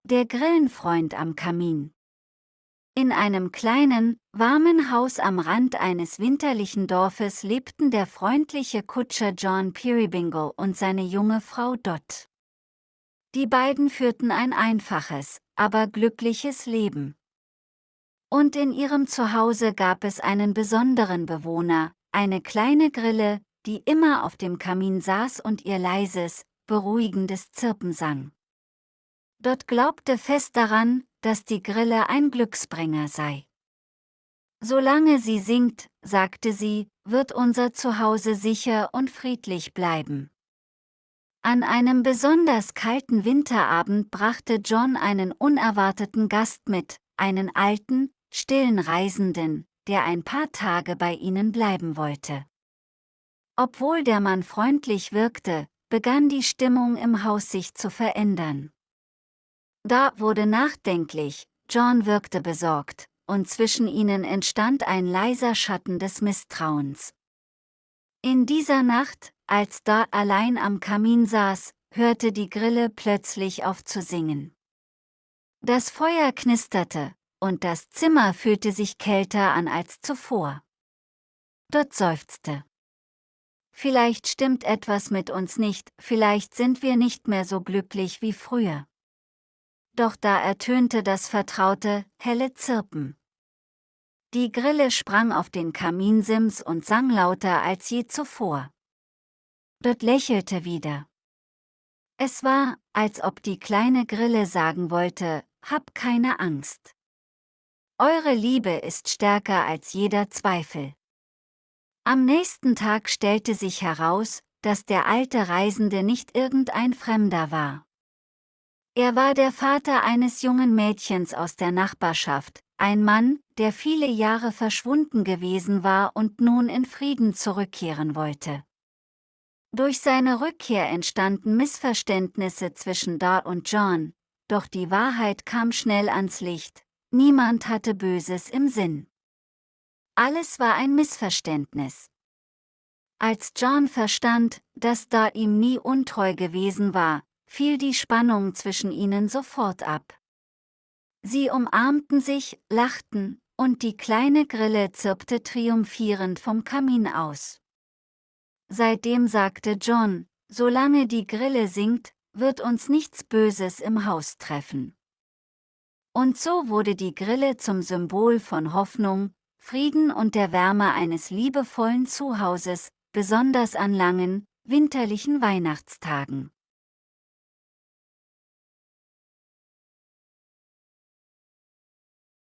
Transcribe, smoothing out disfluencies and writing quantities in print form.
Der Grillenfreund am Kamin. In einem kleinen, warmen Haus am Rand eines winterlichen Dorfes lebten der freundliche Kutscher John Peerybingle und seine junge Frau Dot. Die beiden führten ein einfaches, aber glückliches Leben. Und in ihrem Zuhause gab es einen besonderen Bewohner, eine kleine Grille, die immer auf dem Kamin saß und ihr leises, beruhigendes Zirpen sang. Dot glaubte fest daran, dass die Grille ein Glücksbringer sei. Solange sie singt, sagte sie, wird unser Zuhause sicher und friedlich bleiben. An einem besonders kalten Winterabend brachte John einen unerwarteten Gast mit, einen alten, stillen Reisenden, der ein paar Tage bei ihnen bleiben wollte. Obwohl der Mann freundlich wirkte, begann die Stimmung im Haus sich zu verändern. Da wurde nachdenklich, John wirkte besorgt, und zwischen ihnen entstand ein leiser Schatten des Misstrauens. In dieser Nacht, als Dot allein am Kamin saß, hörte die Grille plötzlich auf zu singen. Das Feuer knisterte, und das Zimmer fühlte sich kälter an als zuvor. Dot seufzte. Vielleicht stimmt etwas mit uns nicht, vielleicht sind wir nicht mehr so glücklich wie früher. Doch da ertönte das vertraute, helle Zirpen. Die Grille sprang auf den Kaminsims und sang lauter als je zuvor. Dot lächelte wieder. Es war, als ob die kleine Grille sagen wollte, hab keine Angst. Eure Liebe ist stärker als jeder Zweifel. Am nächsten Tag stellte sich heraus, dass der alte Reisende nicht irgendein Fremder war. Er war der Vater eines jungen Mädchens aus der Nachbarschaft, ein Mann, der viele Jahre verschwunden gewesen war und nun in Frieden zurückkehren wollte. Durch seine Rückkehr entstanden Missverständnisse zwischen Dot und John, doch die Wahrheit kam schnell ans Licht, niemand hatte Böses im Sinn. Alles war ein Missverständnis. Als John verstand, dass Dot ihm nie untreu gewesen war, fiel die Spannung zwischen ihnen sofort ab. Sie umarmten sich, lachten, und die kleine Grille zirpte triumphierend vom Kamin aus. Seitdem sagte John, solange die Grille singt, wird uns nichts Böses im Haus treffen. Und so wurde die Grille zum Symbol von Hoffnung, Frieden und der Wärme eines liebevollen Zuhauses, besonders an langen, winterlichen Weihnachtstagen.